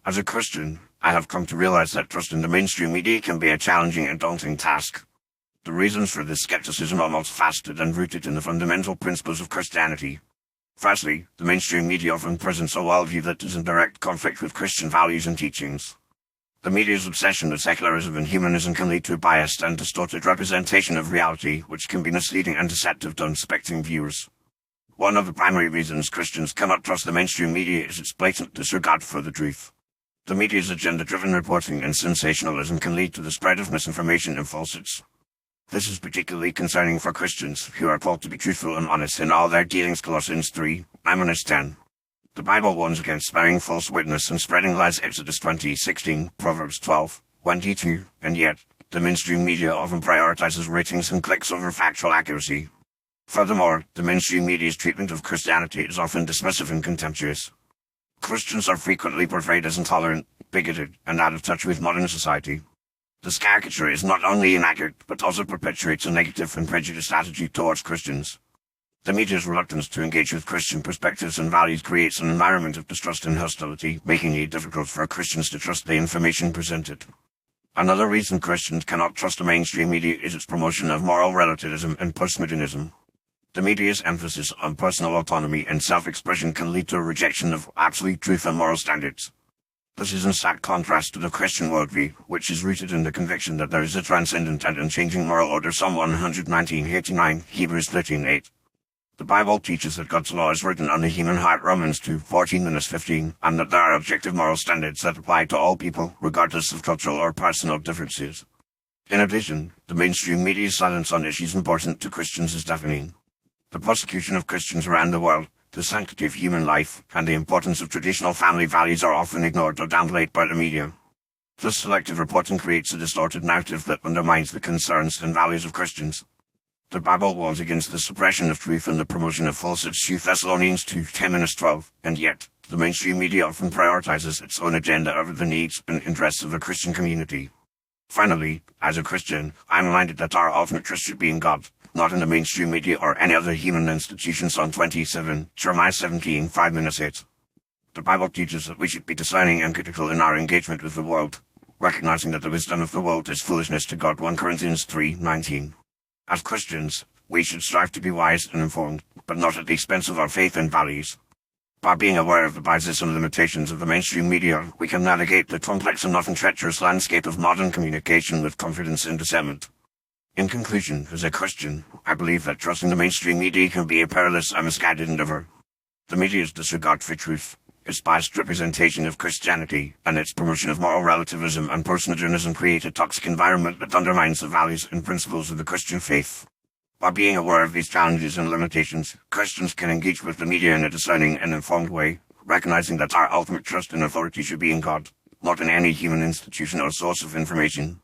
as a Christian, I have come to realize that trusting the mainstream media can be a challenging and daunting task. The reasons for this skepticism are multifaceted and rooted in the fundamental principles of Christianity. Firstly, the mainstream media often presents a worldview that is in direct conflict with Christian values and teachings. The media's obsession with secularism and humanism can lead to a biased and distorted representation of reality, which can be misleading and deceptive to unsuspecting viewers. One of the primary reasons Christians cannot trust the mainstream media is its blatant disregard for the truth. The media's agenda-driven reporting and sensationalism can lead to the spread of misinformation and falsehoods. This is particularly concerning for Christians, who are called to be truthful and honest in all their dealings. Colossians 3:9-10. The Bible warns against bearing false witness and spreading lies. Exodus 20:16, Proverbs 12:22, and yet, the mainstream media often prioritizes ratings and clicks over factual accuracy. Furthermore, the mainstream media's treatment of Christianity is often dismissive and contemptuous. Christians are frequently portrayed as intolerant, bigoted, and out of touch with modern society. This caricature is not only inaccurate, but also perpetuates a negative and prejudiced attitude towards Christians. The media's reluctance to engage with Christian perspectives and values creates an environment of distrust and hostility, making it difficult for Christians to trust the information presented. Another reason Christians cannot trust the mainstream media is its promotion of moral relativism and postmodernism. The media's emphasis on personal autonomy and self-expression can lead to a rejection of absolute truth and moral standards. This is in stark contrast to the Christian worldview, which is rooted in the conviction that there is a transcendent and unchanging moral order. Psalm 119:89, Hebrews 13:8. The Bible teaches that God's law is written on the human heart. Romans 2:14-15, and that there are objective moral standards that apply to all people, regardless of cultural or personal differences. In addition, the mainstream media's silence on issues important to Christians is deafening. The persecution of Christians around the world, the sanctity of human life, and the importance of traditional family values are often ignored or downplayed by the media. This selective reporting creates a distorted narrative that undermines the concerns and values of Christians. The Bible warns against the suppression of truth and the promotion of falsehoods. 2 Thessalonians 2:10-12, and yet, the mainstream media often prioritizes its own agenda over the needs and interests of the Christian community. Finally, as a Christian, I'm reminded that our ultimate trust should be in God, not in the mainstream media or any other human institution. Psalm 27, Jeremiah 17:5-8. The Bible teaches that we should be discerning and critical in our engagement with the world, recognizing that the wisdom of the world is foolishness to God. 1 Corinthians 3:19. As Christians, we should strive to be wise and informed, but not at the expense of our faith and values. By being aware of the biases and limitations of the mainstream media, we can navigate the complex and often treacherous landscape of modern communication with confidence and discernment. In conclusion, as a Christian, I believe that trusting the mainstream media can be a perilous and misguided endeavor. The media's disregard for truth, its biased representation of Christianity, and its promotion of moral relativism and postmodernism create a toxic environment that undermines the values and principles of the Christian faith. By being aware of these challenges and limitations, Christians can engage with the media in a discerning and informed way, recognizing that our ultimate trust and authority should be in God, not in any human institution or source of information.